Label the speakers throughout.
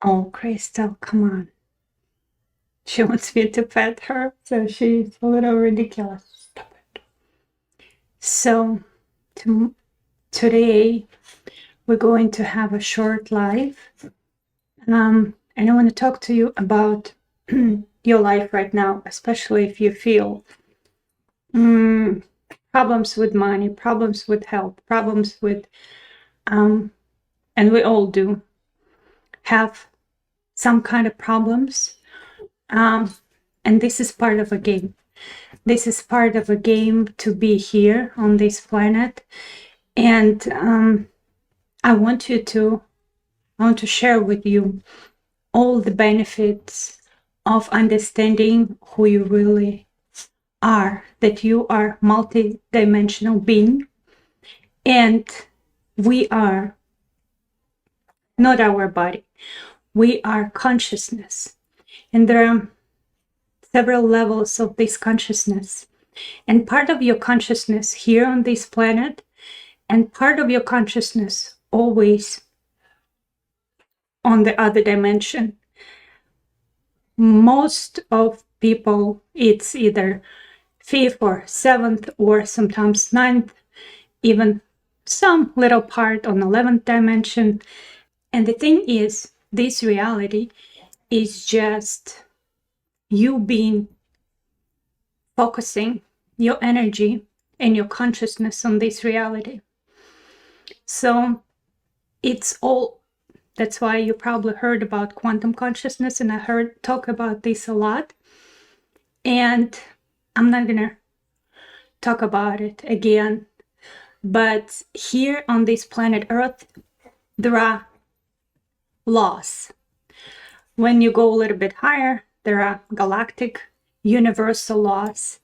Speaker 1: Oh, Crystal, come on. She wants me to pet her, so she's a little ridiculous. Stop it. So, today we're going to have a short live. And I want to talk to you about your life right now, especially if you feel problems with money, problems with health, problems with, and we all do have some kind of problems. And this is part of a game. This is part of a game to be here on this planet. And I want to share with you all the benefits of understanding who you really are, that you are multi-dimensional being, and we are not our body. We are consciousness. And there are several levels of this consciousness. And part of your consciousness here on this planet, and part of your consciousness always on the other dimension. Most of people, it's either fifth or seventh or sometimes ninth, even some little part on 11th dimension. And the thing is, this reality is just you being focusing your energy and your consciousness on this reality. So it's all, that's why you probably heard about quantum consciousness, and I heard talk about this a lot. And I'm not gonna talk about it again, but here on this planet Earth, there are laws. When you go a little bit higher, there are galactic universal laws.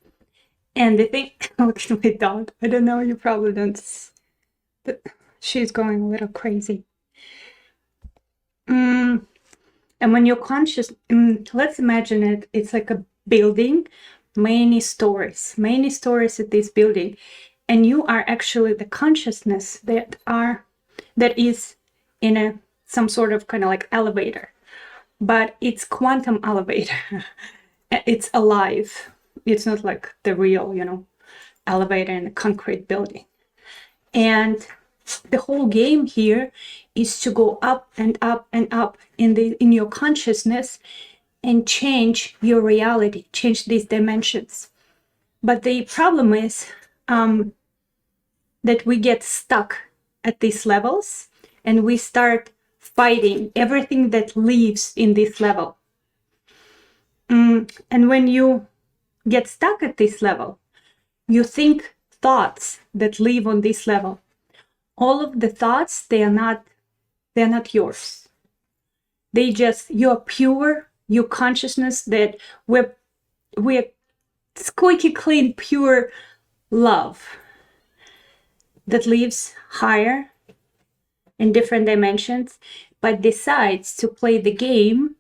Speaker 1: And the thing, look at my dog. I don't know, you probably don't, but she's going a little crazy. And when you're conscious, let's imagine it, it's like a building, many stories at this building. And you are actually the consciousness that is in some sort of kind of like elevator, but it's quantum elevator. It's alive. It's not like the real, elevator in a concrete building. And the whole game here is to go up and up and up in your consciousness and change your reality, change these dimensions. But the problem is that we get stuck at these levels and we start fighting everything that lives in this level. And when you get stuck at this level, you think thoughts that live on this level. All of the thoughts, they're not yours. They just, you're pure, your consciousness that we're squeaky clean, pure love that lives higher in different dimensions, but decides to play the game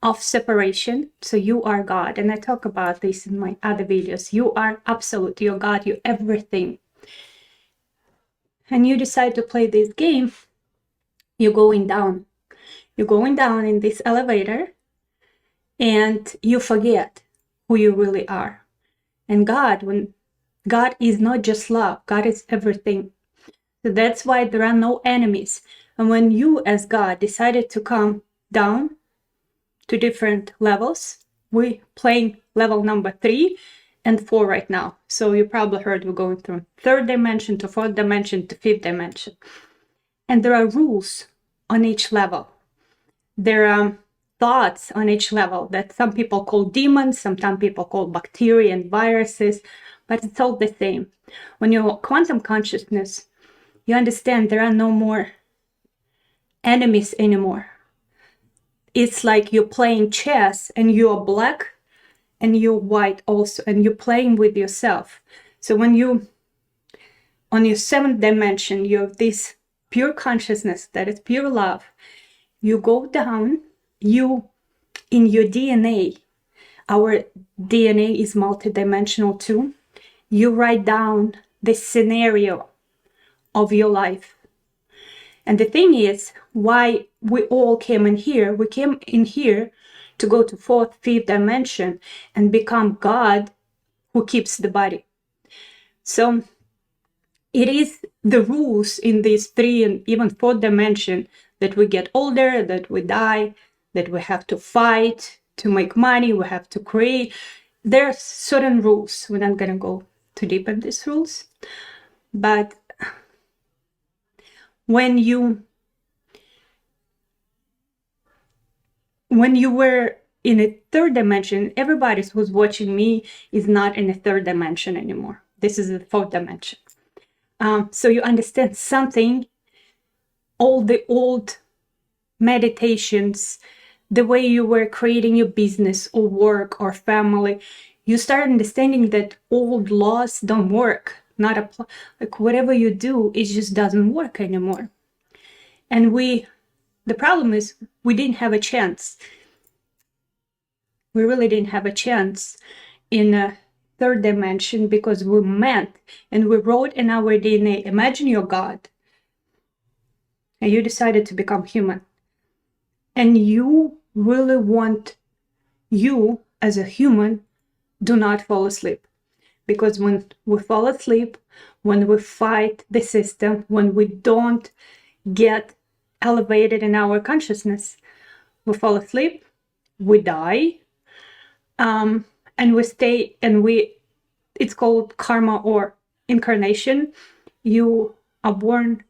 Speaker 1: of separation. So you are God. And I talk about this in my other videos. You are absolute, you're God, you're everything. And you decide to play this game, you're going down. You're going down in this elevator and you forget who you really are. And when God is not just love, God is everything. So that's why there are no enemies. And when you as God decided to come down to different levels, we're playing level number 3 and 4 right now. So you probably heard we're going from 3rd dimension to 4th dimension to 5th dimension. And there are rules on each level. There are thoughts on each level that some people call demons, some people call bacteria and viruses, but it's all the same. When you're quantum consciousness, you understand there are no more enemies anymore. It's like you're playing chess and you're black and you're white also, and you're playing with yourself. So when you, on your 7th dimension, you have this pure consciousness that is pure love. You go down, in your DNA, our DNA is multidimensional too. You write down the scenario of your life. And the thing is, why we all came in here, we came in here to go to fourth, fifth dimension and become God who keeps the body. So it is the rules in these three and even fourth dimension that we get older, that we die, that we have to fight to make money, we have to create. There are certain rules. We're not going to go too deep in these rules. But when you were in a third dimension, everybody who's watching me is not in a third dimension anymore. This is the fourth dimension. So you understand something, all the old meditations, the way you were creating your business or work or family, you start understanding that old laws don't work, not apply. Like whatever you do, it just doesn't work anymore. And the problem is we didn't have a chance. We really didn't have a chance in a third dimension because we meant and we wrote in our DNA, imagine you're God and you decided to become human. And you really want you as a human do not fall asleep. Because when we fall asleep, when we fight the system, when we don't get elevated in our consciousness, we fall asleep, we die, and we stay, and it's called karma or incarnation. You are born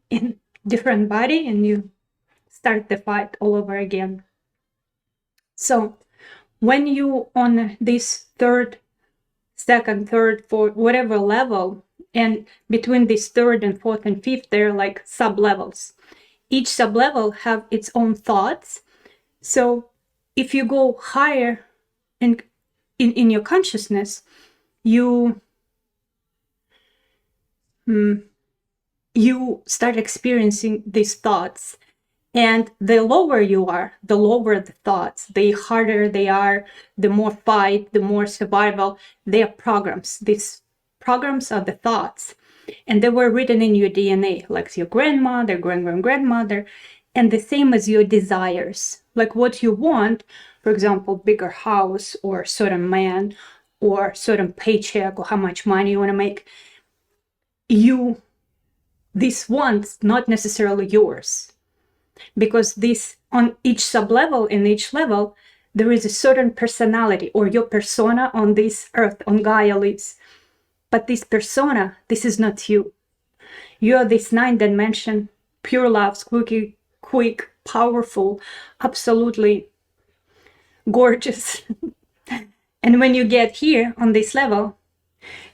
Speaker 1: in different body and you start the fight all over again. So when you on this third, second, third, fourth, whatever level, and between this third and fourth and fifth, they're like sub-levels. Each sub-level have its own thoughts. So if you go higher in your consciousness, you start experiencing these thoughts. And the lower you are, the lower the thoughts, the harder they are, the more fight, the more survival. They are programs. These programs are the thoughts. And they were written in your DNA, like your grandmother, grandmother, and the same as your desires. Like what you want, for example, bigger house or certain man or certain paycheck or how much money you want to make. These wants not necessarily yours. Because this on each sub-level, in each level, there is a certain personality or your persona on this earth, on Gaia lives. But this persona, this is not you. You are this 9th dimension, pure love, quick, powerful, absolutely gorgeous. And when you get here on this level,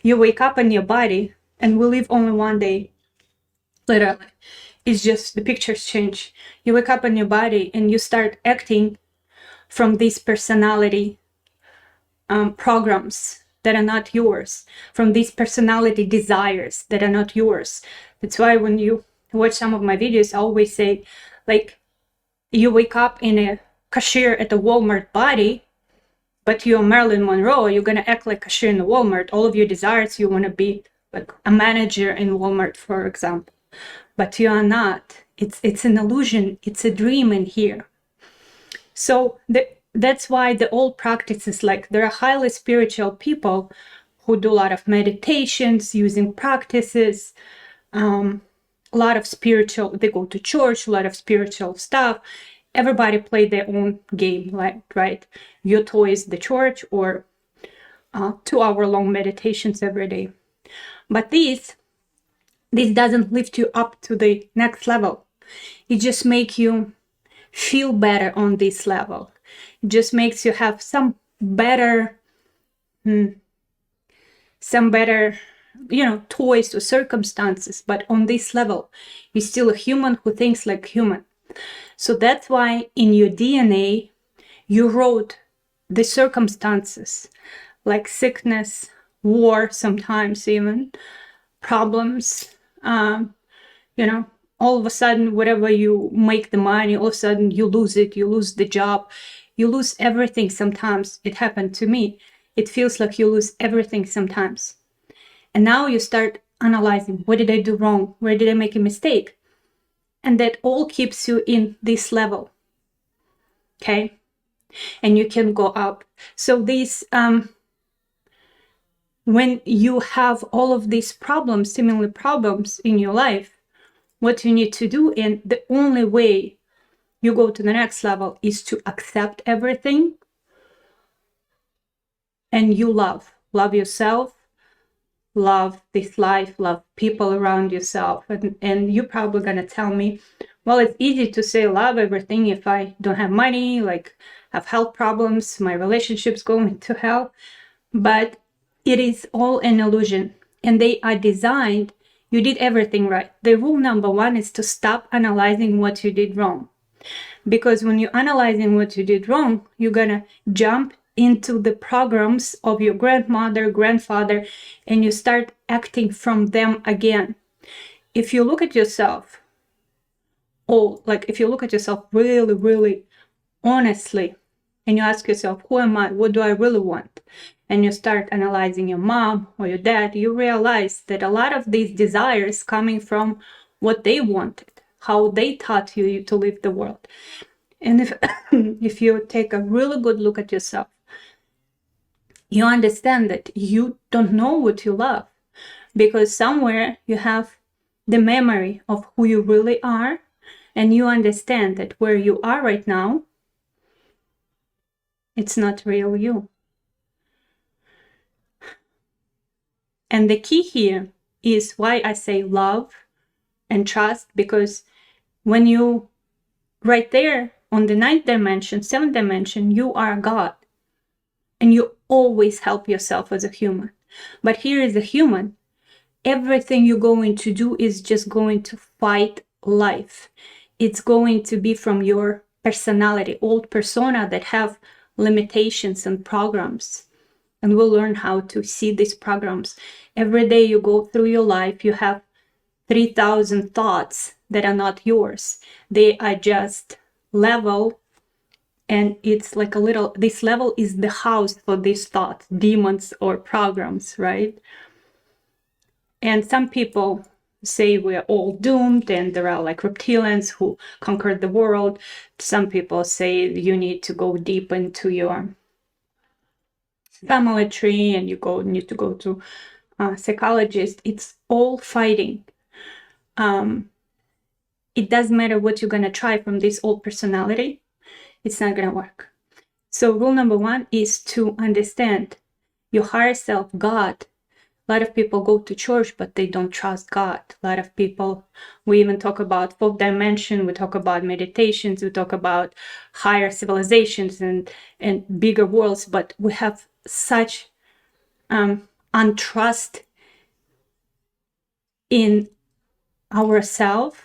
Speaker 1: you wake up in your body and we live only one day. Literally. It's just the pictures change. You wake up in your body and you start acting from these personality programs that are not yours, from these personality desires that are not yours. That's why when you watch some of my videos, I always say, like, you wake up in a cashier at a Walmart body, but you're Marilyn Monroe, you're going to act like cashier in the Walmart. All of your desires, you want to be like a manager in Walmart, for example. But you are not. It's an illusion. It's a dream in here. So that's why the old practices, like there are highly spiritual people who do a lot of meditations, using practices, a lot of spiritual, they go to church, a lot of spiritual stuff. Everybody play their own game, like, right? Your toy is the church or 2-hour-long meditations every day. But this doesn't lift you up to the next level. It just makes you feel better on this level. It just makes you have some better, toys or circumstances. But on this level, you're still a human who thinks like human. So that's why in your DNA, you wrote the circumstances, like sickness, war, sometimes even problems, all of a sudden, whatever you make the money, all of a sudden you lose it, you lose the job, you lose everything sometimes. It happened to me. It feels like you lose everything sometimes. And now you start analyzing, what did I do wrong? Where did I make a mistake? And that all keeps you in this level. Okay? And you can go up. So these, when you have all of these problems, similar problems in your life, what you need to do, and the only way you go to the next level, is to accept everything, and you love yourself, love this life, love people around yourself. And you're probably gonna tell me, well, it's easy to say love everything if I don't have money, like have health problems, my relationship's going to hell. But it is all an illusion, and they are designed. You did everything right. The rule number one is to stop analyzing what you did wrong. Because when you're analyzing what you did wrong, you're gonna jump into the programs of your grandmother, grandfather, and you start acting from them again. If you look at yourself, if you look at yourself really, really honestly, and you ask yourself, who am I? What do I really want? And you start analyzing your mom or your dad, you realize that a lot of these desires coming from what they wanted, how they taught you to live the world. And if you take a really good look at yourself, you understand that you don't know what you love, because somewhere you have the memory of who you really are, and you understand that where you are right now, it's not real you. And the key here is why I say love and trust, because when you right there on the 9th dimension, 7th dimension, you are God. And you always help yourself as a human. But here is a human. Everything you're going to do is just going to fight life. It's going to be from your personality, old persona that have limitations and programs. And we'll learn how to see these programs. Every day you go through your life, you have 3,000 thoughts that are not yours. They are just level. And it's like this level is the house for these thoughts, demons or programs, right? And some people say we're all doomed and there are like reptilians who conquered the world. Some people say you need to go deep into your family tree and you need to go to a psychologist. It's all fighting. It doesn't matter what you're going to try from this old personality. It's not going to work. So rule number one is to understand your higher self, God. A lot of people go to church, but they don't trust God. A lot of people, we even talk about 4th dimension, we talk about meditations, we talk about higher civilizations and bigger worlds, but we have such untrust in ourselves.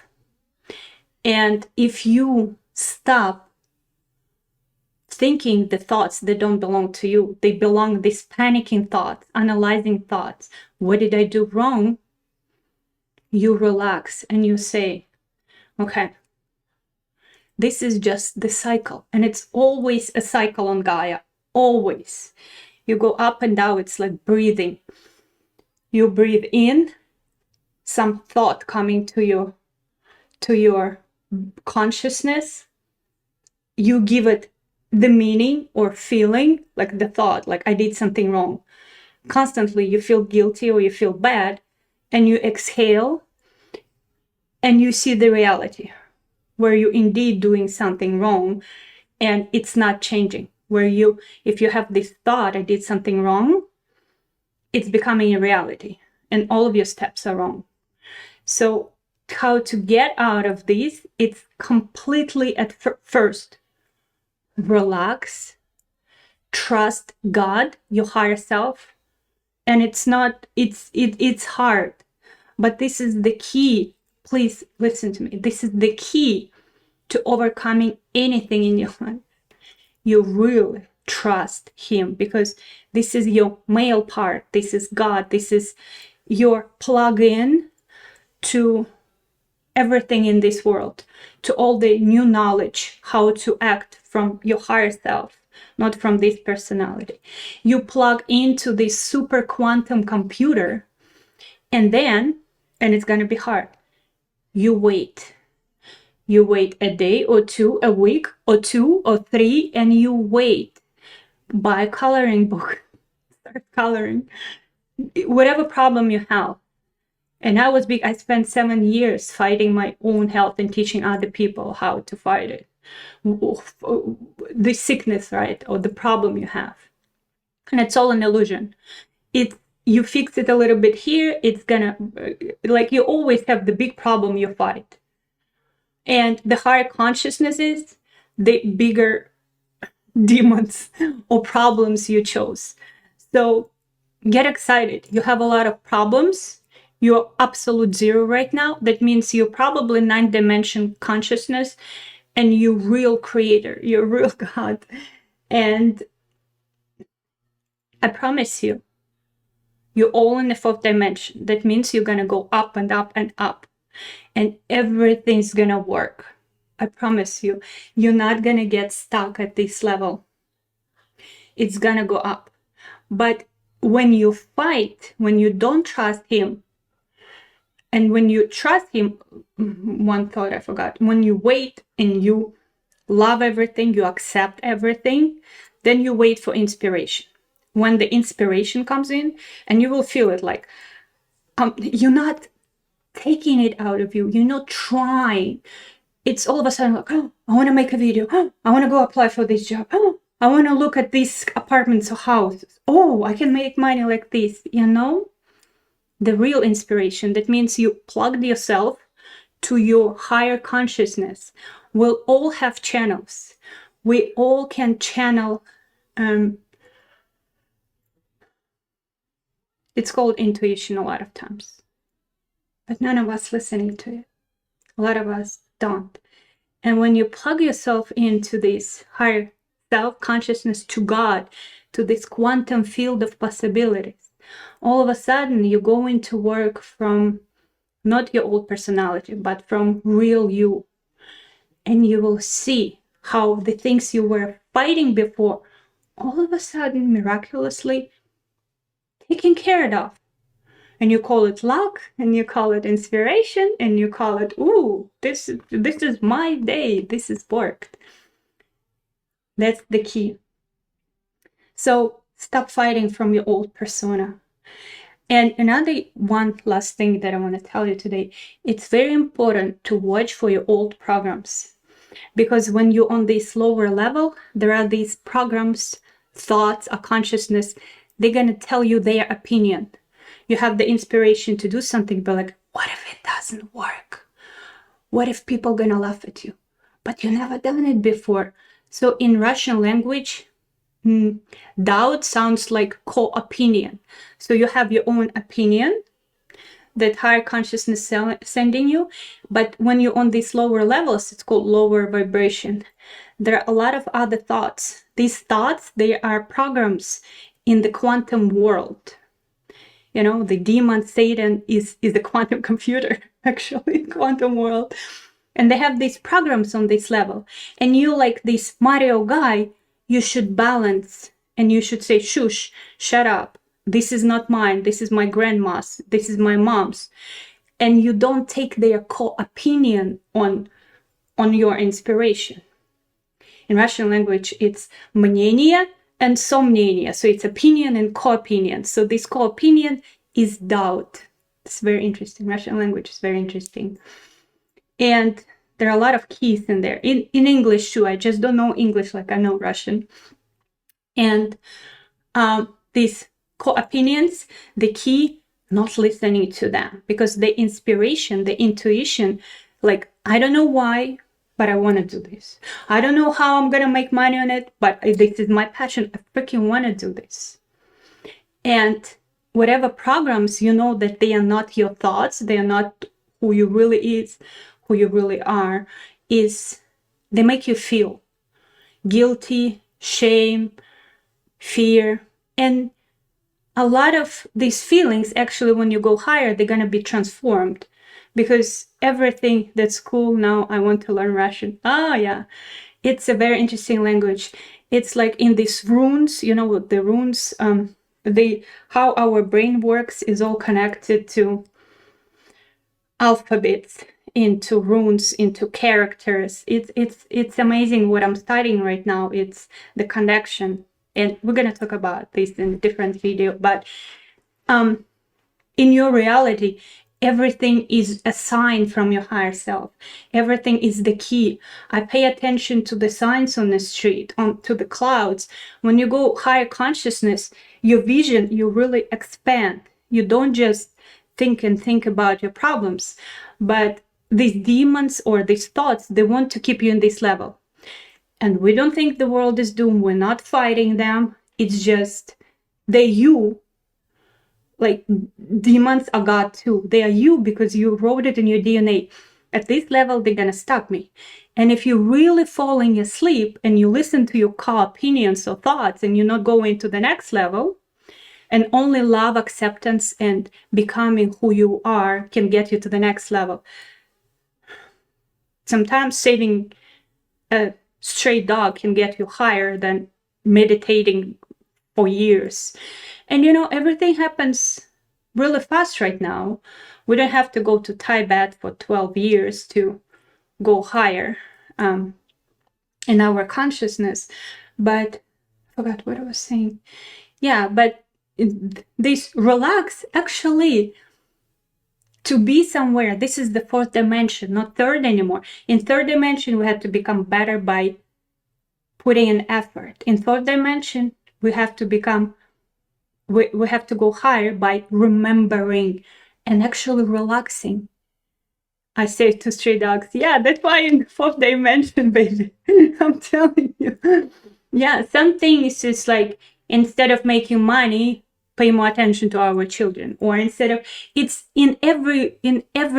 Speaker 1: And if you stop thinking the thoughts that don't belong to you, they belong, these panicking thoughts, analyzing thoughts, what did I do wrong? You relax and you say, okay, this is just the cycle. And it's always a cycle on Gaia, always. You go up and down, it's like breathing. You breathe in, some thought coming to your consciousness, you give it the meaning or feeling, like the thought, like I did something wrong. Constantly you feel guilty or you feel bad, and you exhale and you see the reality where you're indeed doing something wrong and it's not changing. Where if you have this thought, I did something wrong, it's becoming a reality and all of your steps are wrong. So how to get out of this? It's completely at first relax, trust God, your higher self. And it's hard, but this is the key. Please listen to me. This is the key to overcoming anything in your life. You really trust him, because this is your male part. This is God. This is your plug-in to everything in this world, to all the new knowledge, how to act from your higher self, not from this personality. You plug into this super quantum computer And then, and it's going to be hard, you wait. You wait a day or two, a week or two or three, and you wait. Buy a coloring book. Start coloring. Whatever problem you have. And I was big, I spent 7 years fighting my own health and teaching other people how to fight it. The sickness, right? Or the problem you have. And it's all an illusion. You fix it a little bit here, it's gonna, like, you always have the big problem you fight. And the higher consciousness is, the bigger demons or problems you chose. So get excited. You have a lot of problems. You're absolute zero right now. That means you're probably 9-dimension consciousness and you're real creator. You're real God. And I promise you, you're all in the 4th dimension. That means you're going to go up and up and up. And everything's going to work. I promise you. You're not going to get stuck at this level. It's going to go up. But when you fight, when you don't trust him, and when you trust him, one thought I forgot, when you wait and you love everything, you accept everything, then you wait for inspiration. When the inspiration comes in, and you will feel it, like, you're not taking it out of you, you're not trying. It's all of a sudden like, oh, I want to make a video. Oh, I want to go apply for this job. Oh, I want to look at these apartments or houses. Oh, I can make money like this, you know? The real inspiration, that means you plugged yourself to your higher consciousness. We'll all have channels. We all can channel, it's called intuition a lot of times. But none of us listening to it. A lot of us don't. And when you plug yourself into this higher self-consciousness, to God, to this quantum field of possibilities, all of a sudden you go into work from not your old personality, but from real you. And you will see how the things you were fighting before, all of a sudden, miraculously taken care of. And you call it luck, and you call it inspiration, and you call it, ooh, this is my day, this is worked. That's the key. So stop fighting from your old persona. And another one last thing that I want to tell you today, it's very important to watch for your old programs. Because when you're on this lower level, there are these programs, thoughts, or consciousness, they're going to tell you their opinion. You have the inspiration to do something, but like, what if it doesn't work? What if people are going to laugh at you? But you never done it before. So in Russian language, doubt sounds like co-opinion. So you have your own opinion that higher consciousness sending you. But when you're on these lower levels, it's called lower vibration. There are a lot of other thoughts. These thoughts, they are programs in the quantum world. You know, the demon Satan is the quantum computer, actually, quantum world. And they have these programs on this level. And you, like this Mario guy, you should balance and you should say, shush, shut up. This is not mine. This is my grandma's. This is my mom's. And you don't take their co-opinion on your inspiration. In Russian language, it's мнение and somnение. So it's opinion and co-opinion. So this co-opinion is doubt. It's very interesting. Russian language is very interesting. And there are a lot of keys in there. In English too. I just don't know English like I know Russian. And these co-opinions, the key, not listening to them. Because the inspiration, the intuition, like, I don't know why, but I want to do this. I don't know how I'm going to make money on it, but this is my passion. I freaking want to do this. And whatever programs, you know that they are not your thoughts, they are not who you really is, who you really are, is they make you feel guilty, shame, fear. And a lot of these feelings, actually, when you go higher, they're going to be transformed. Because everything that's cool now, I want to learn Russian. Oh, yeah. It's a very interesting language. It's like in these runes, you know, the runes, how our brain works is all connected to alphabets, into runes, into characters. It's amazing what I'm studying right now. It's the connection, and we're gonna talk about this in a different video. But in your reality, everything is a sign from your higher self. Everything is the key. I pay attention to the signs on the street, to the clouds. When you go higher consciousness, your vision, you really expand. You don't just think about your problems, but these demons or these thoughts, they want to keep you in this level. And we don't think the world is doomed. We're not fighting them. It's just you. Like, demons are God too. They are you because you wrote it in your DNA. At this level, they're gonna stop me. And if you're really falling asleep and you listen to your core opinions or thoughts and you're not going to the next level, and only love, acceptance, and becoming who you are can get you to the next level. Sometimes saving a stray dog can get you higher than meditating for years. And everything happens really fast right now. We don't have to go to Tibet for 12 years to go higher in our consciousness. But I forgot what I was saying. Yeah, but this relax, actually, to be somewhere, this is the fourth dimension, not third anymore. In third dimension, we have to become better by putting an effort. In fourth dimension, we have to become, we have to go higher by remembering and actually relaxing. I say to stray dogs, yeah, that's why in the fourth dimension, baby. I'm telling you. Yeah, some things is like, instead of making money, pay more attention to our children. Or instead of, it's in every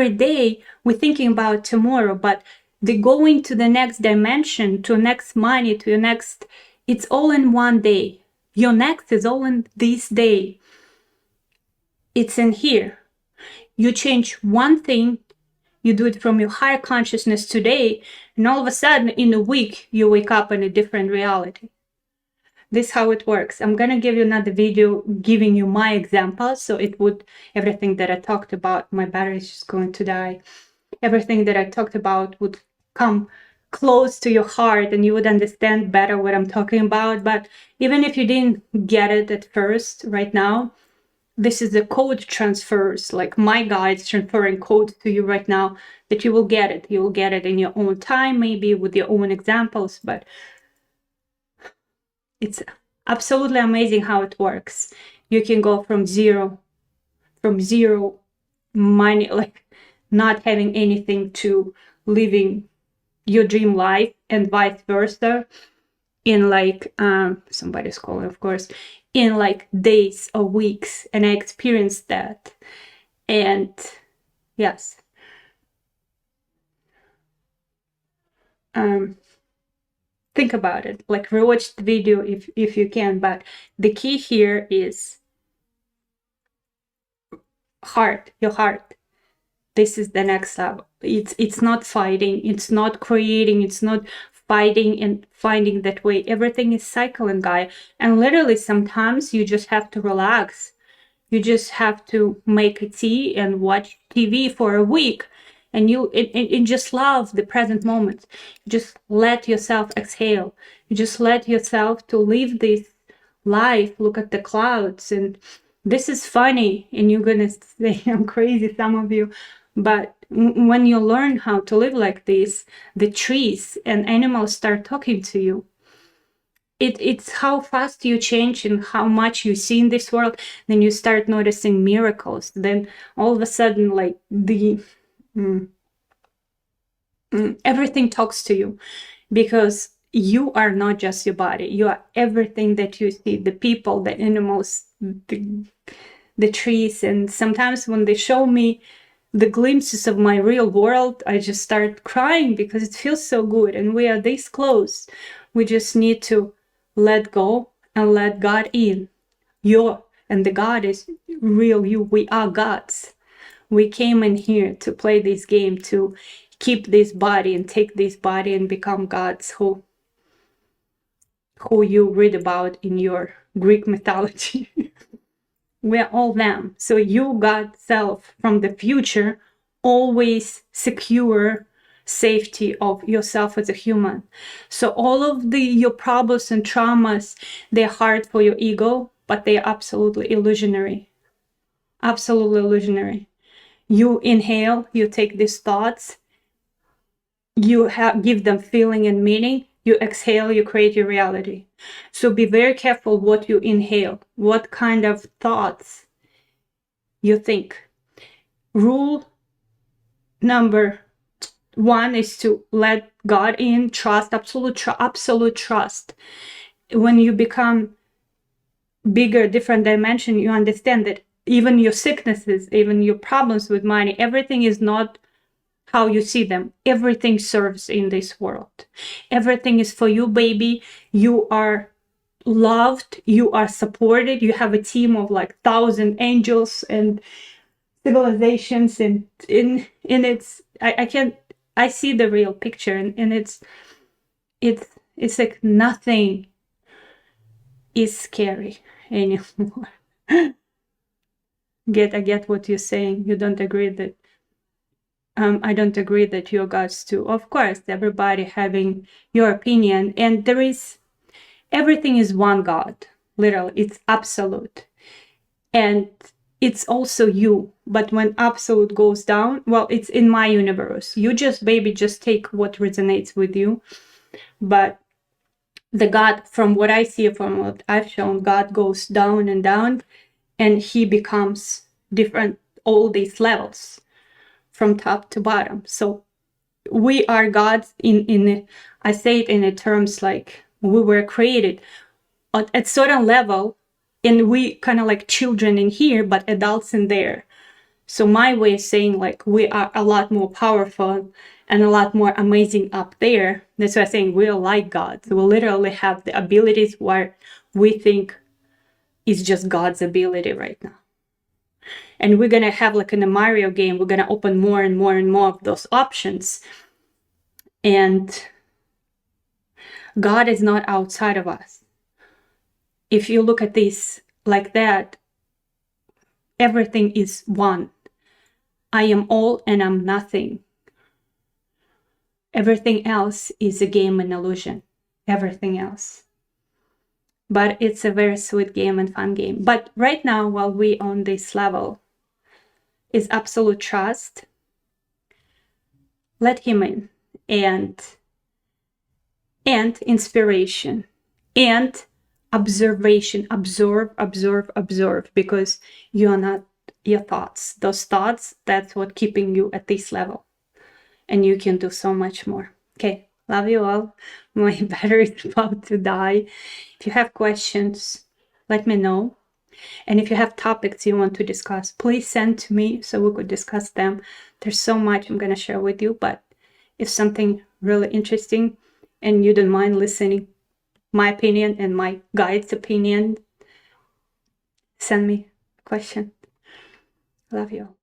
Speaker 1: day we're thinking about tomorrow, but the going to the next dimension, to next money, to your next, it's all in one day. Your next is all in this day. It's in here. You change one thing, you do it from your higher consciousness today, and all of a sudden in a week, you wake up in a different reality. This is how it works. I'm gonna give you another video giving you my example, so it would, everything that I talked about, my battery is just going to die. Everything that I talked about would come close to your heart and you would understand better what I'm talking about. But even if you didn't get it at first, right now, this is the code transfers, like my guides transferring code to you right now, that you will get it. You will get it in your own time, maybe with your own examples, but it's absolutely amazing how it works. You can go from zero money, like not having anything, to living your dream life, and vice versa, in like somebody's calling, of course, in like days or weeks. And I experienced that. And yes, think about it, like rewatch the video if you can. But the key here is heart, your heart. This is the next level. It's not fighting, it's not creating, it's not fighting and finding that way. Everything is cycling, guy. And literally sometimes you just have to relax. You just have to make a tea and watch TV for a week, and you just love the present moment. Just let yourself exhale. You just let yourself to live this life, look at the clouds. And this is funny, and you're gonna say I'm crazy, some of you, but when you learn how to live like this, the trees and animals start talking to you. It's how fast you change and how much you see in this world. Then you start noticing miracles. Then all of a sudden, like everything talks to you, because you are not just your body. You are everything that you see, the people, the animals, the trees. And sometimes when they show me the glimpses of my real world, I just start crying because it feels so good. And we are this close. We just need to let go and let God in. And the God is real you. We are gods. We came in here to play this game, to keep this body and take this body and become gods who you read about in your Greek mythology. We're all them. So you, God self from the future, always secure safety of yourself as a human. So all of your problems and traumas, they're hard for your ego, but they're absolutely illusionary. Absolutely illusionary. You inhale, you take these thoughts, you give them feeling and meaning. You exhale, you create your reality. So be very careful what you inhale, what kind of thoughts you think. Rule number one is to let God in, trust, absolute trust. When you become bigger, different dimension, you understand that even your sicknesses, even your problems with money, everything is not how you see them. Everything serves in this world. Everything is for you, baby. You are loved, you are supported, you have a team of like 1,000 angels and civilizations, and it's I see the real picture, and it's like nothing is scary anymore. I get what you're saying. You don't agree that I don't agree that you're God's too. Of course, everybody having your opinion, and everything is one God. Literally, it's absolute. And it's also you. But when absolute goes down, well, it's in my universe. You just, baby, just take what resonates with you. But the God, from what I see, from what I've shown, God goes down and down, and he becomes different, all these levels from top to bottom. So we are gods in I say it in the terms like we were created at certain level, and we kind of like children in here, but adults in there. So my way of saying like we are a lot more powerful and a lot more amazing up there. That's why I'm saying we're like God. So we literally have the abilities where we think is just God's ability right now. And we're gonna have like in a Mario game, we're gonna open more and more and more of those options. And God is not outside of us. If you look at this like that, everything is one. I am all and I'm nothing. Everything else is a game and illusion. Everything else. But it's a very sweet game and fun game. But right now, while we on this level, is absolute trust. Let him in. And inspiration. And observation. Observe. Because you are not your thoughts. Those thoughts, that's what keeping you at this level. And you can do so much more. Okay, love you all. My battery is about to die. If you have questions, let me know. And if you have topics you want to discuss, please send to me so we could discuss them. There's so much I'm going to share with you, but if something really interesting and you don't mind listening my opinion and my guide's opinion, send me a question. Love you all.